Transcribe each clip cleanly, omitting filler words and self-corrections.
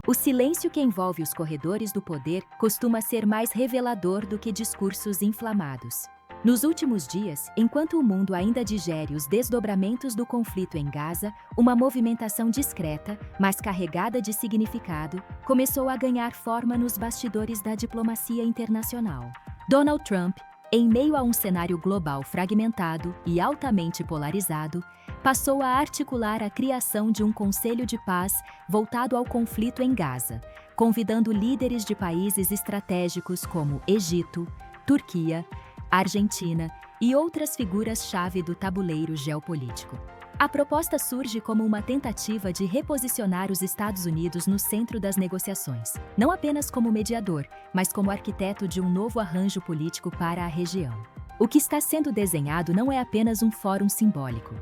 O silêncio que envolve os corredores do poder costuma ser mais revelador do que discursos inflamados. Nos últimos dias, enquanto o mundo ainda digere os desdobramentos do conflito em Gaza, uma movimentação discreta, mas carregada de significado, começou a ganhar forma nos bastidores da diplomacia internacional. Donald Trump, em meio a um cenário global fragmentado e altamente polarizado, passou a articular a criação de um Conselho de Paz voltado ao conflito em Gaza, convidando líderes de países estratégicos como Egito, Turquia, Argentina e outras figuras-chave do tabuleiro geopolítico. A proposta surge como uma tentativa de reposicionar os Estados Unidos no centro das negociações, não apenas como mediador, mas como arquiteto de um novo arranjo político para a região. O que está sendo desenhado não é apenas um fórum simbólico.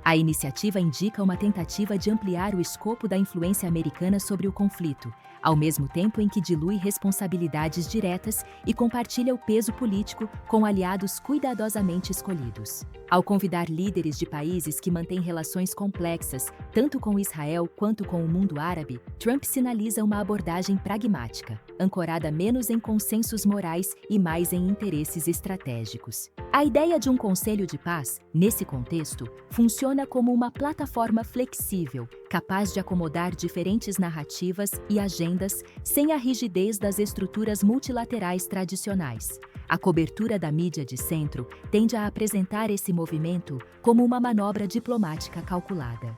A iniciativa indica uma tentativa de ampliar o escopo da influência americana sobre o conflito, ao mesmo tempo em que dilui responsabilidades diretas e compartilha o peso político com aliados cuidadosamente escolhidos. Ao convidar líderes de países que mantêm relações complexas, tanto com Israel quanto com o mundo árabe, Trump sinaliza uma abordagem pragmática, ancorada menos em consensos morais e mais em interesses estratégicos. A ideia de um conselho de paz, nesse contexto, funciona como uma plataforma flexível, capaz de acomodar diferentes narrativas e agendas sem a rigidez das estruturas multilaterais tradicionais. A cobertura da mídia de centro tende a apresentar esse movimento como uma manobra diplomática calculada.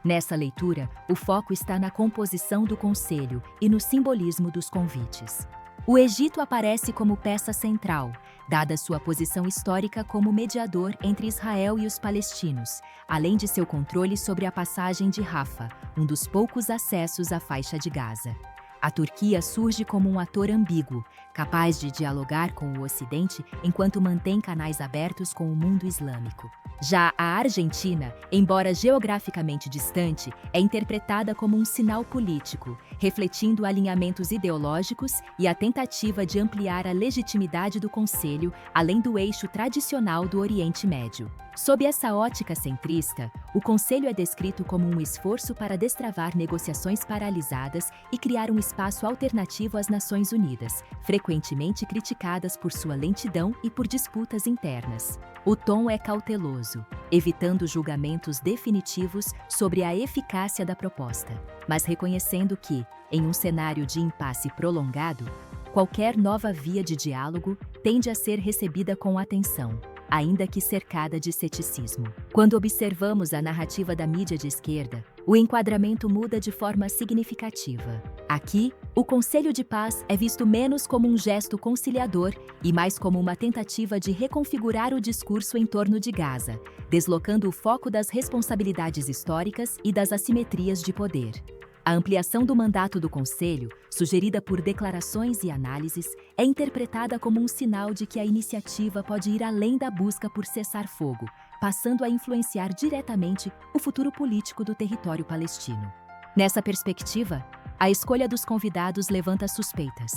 Nessa leitura, o foco está na composição do conselho e no simbolismo dos convites. O Egito aparece como peça central, dada sua posição histórica como mediador entre Israel e os palestinos, além de seu controle sobre a passagem de Rafah, um dos poucos acessos à faixa de Gaza. A Turquia surge como um ator ambíguo, capaz de dialogar com o Ocidente enquanto mantém canais abertos com o mundo islâmico. Já a Argentina, embora geograficamente distante, é interpretada como um sinal político, refletindo alinhamentos ideológicos e a tentativa de ampliar a legitimidade do Conselho além do eixo tradicional do Oriente Médio. Sob essa ótica centrista, o Conselho é descrito como um esforço para destravar negociações paralisadas e criar um espaço alternativo às Nações Unidas, frequentemente criticadas por sua lentidão e por disputas internas. O tom é cauteloso, evitando julgamentos definitivos sobre a eficácia da proposta, mas reconhecendo que, em um cenário de impasse prolongado, qualquer nova via de diálogo tende a ser recebida com atenção, ainda que cercada de ceticismo. Quando observamos a narrativa da mídia de esquerda, o enquadramento muda de forma significativa. Aqui, o Conselho de Paz é visto menos como um gesto conciliador e mais como uma tentativa de reconfigurar o discurso em torno de Gaza, deslocando o foco das responsabilidades históricas e das assimetrias de poder. A ampliação do mandato do Conselho, sugerida por declarações e análises, é interpretada como um sinal de que a iniciativa pode ir além da busca por cessar fogo, passando a influenciar diretamente o futuro político do território palestino. Nessa perspectiva, a escolha dos convidados levanta suspeitas.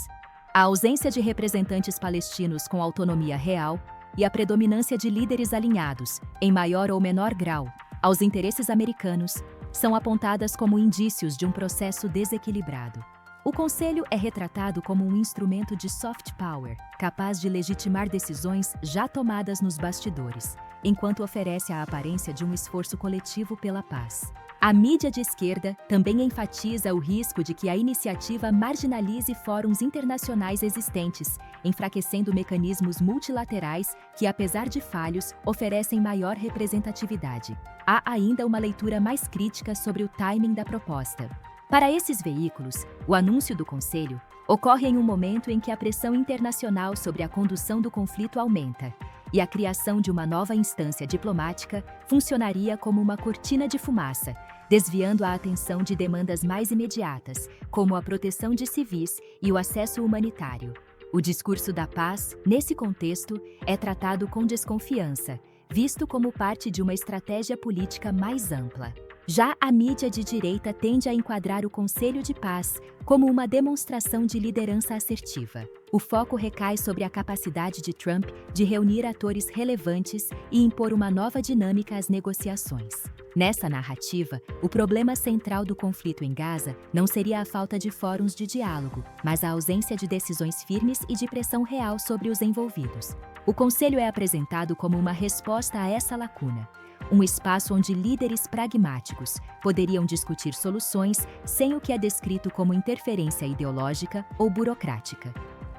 A ausência de representantes palestinos com autonomia real e a predominância de líderes alinhados, em maior ou menor grau, aos interesses americanos, são apontadas como indícios de um processo desequilibrado. O Conselho é retratado como um instrumento de soft power, capaz de legitimar decisões já tomadas nos bastidores, enquanto oferece a aparência de um esforço coletivo pela paz. A mídia de esquerda também enfatiza o risco de que a iniciativa marginalize fóruns internacionais existentes, enfraquecendo mecanismos multilaterais que, apesar de falhos, oferecem maior representatividade. Há ainda uma leitura mais crítica sobre o timing da proposta. Para esses veículos, o anúncio do Conselho ocorre em um momento em que a pressão internacional sobre a condução do conflito aumenta, e a criação de uma nova instância diplomática funcionaria como uma cortina de fumaça, desviando a atenção de demandas mais imediatas, como a proteção de civis e o acesso humanitário. O discurso da paz, nesse contexto, é tratado com desconfiança, visto como parte de uma estratégia política mais ampla. Já a mídia de direita tende a enquadrar o Conselho de Paz como uma demonstração de liderança assertiva. O foco recai sobre a capacidade de Trump de reunir atores relevantes e impor uma nova dinâmica às negociações. Nessa narrativa, o problema central do conflito em Gaza não seria a falta de fóruns de diálogo, mas a ausência de decisões firmes e de pressão real sobre os envolvidos. O Conselho é apresentado como uma resposta a essa lacuna, um espaço onde líderes pragmáticos poderiam discutir soluções sem o que é descrito como interferência ideológica ou burocrática.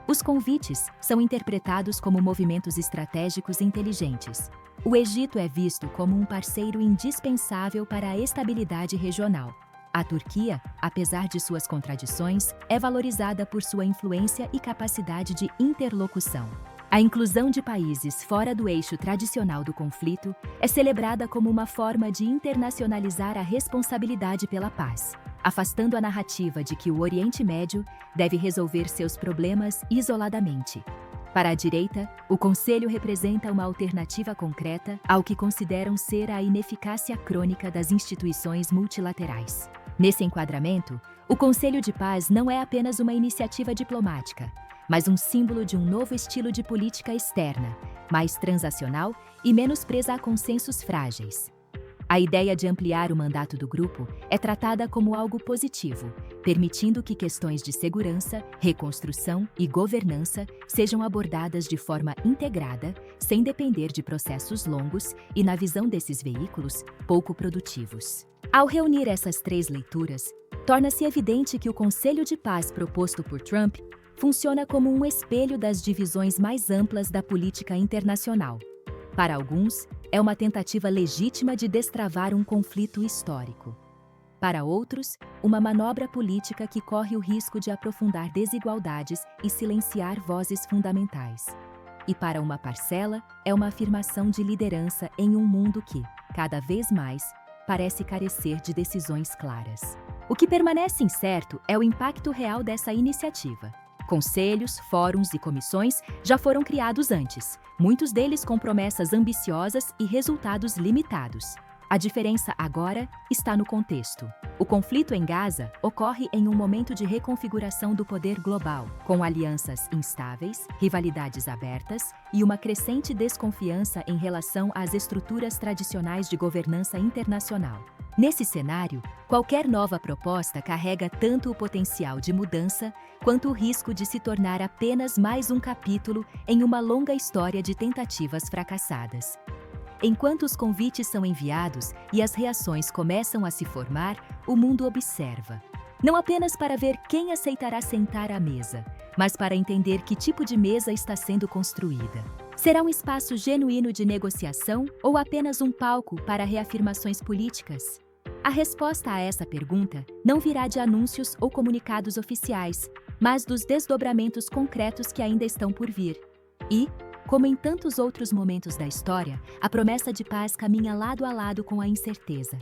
Os convites são interpretados como movimentos estratégicos inteligentes. O Egito é visto como um parceiro indispensável para a estabilidade regional. A Turquia, apesar de suas contradições, é valorizada por sua influência e capacidade de interlocução. A inclusão de países fora do eixo tradicional do conflito é celebrada como uma forma de internacionalizar a responsabilidade pela paz, afastando a narrativa de que o Oriente Médio deve resolver seus problemas isoladamente. Para a direita, o Conselho representa uma alternativa concreta ao que consideram ser a ineficácia crônica das instituições multilaterais. Nesse enquadramento, o Conselho de Paz não é apenas uma iniciativa diplomática, mas um símbolo de um novo estilo de política externa, mais transacional e menos presa a consensos frágeis. A ideia de ampliar o mandato do grupo é tratada como algo positivo, permitindo que questões de segurança, reconstrução e governança sejam abordadas de forma integrada, sem depender de processos longos e, na visão desses veículos, pouco produtivos. Ao reunir essas três leituras, torna-se evidente que o Conselho de Paz proposto por Trump funciona como um espelho das divisões mais amplas da política internacional. Para alguns, é uma tentativa legítima de destravar um conflito histórico. Para outros, uma manobra política que corre o risco de aprofundar desigualdades e silenciar vozes fundamentais. E para uma parcela, é uma afirmação de liderança em um mundo que, cada vez mais, parece carecer de decisões claras. O que permanece incerto é o impacto real dessa iniciativa. Conselhos, fóruns e comissões já foram criados antes, muitos deles com promessas ambiciosas e resultados limitados. A diferença agora está no contexto. O conflito em Gaza ocorre em um momento de reconfiguração do poder global, com alianças instáveis, rivalidades abertas e uma crescente desconfiança em relação às estruturas tradicionais de governança internacional. Nesse cenário, qualquer nova proposta carrega tanto o potencial de mudança quanto o risco de se tornar apenas mais um capítulo em uma longa história de tentativas fracassadas. Enquanto os convites são enviados e as reações começam a se formar, o mundo observa. Não apenas para ver quem aceitará sentar à mesa, mas para entender que tipo de mesa está sendo construída. Será um espaço genuíno de negociação ou apenas um palco para reafirmações políticas? A resposta a essa pergunta não virá de anúncios ou comunicados oficiais, mas dos desdobramentos concretos que ainda estão por vir. E, como em tantos outros momentos da história, a promessa de paz caminha lado a lado com a incerteza.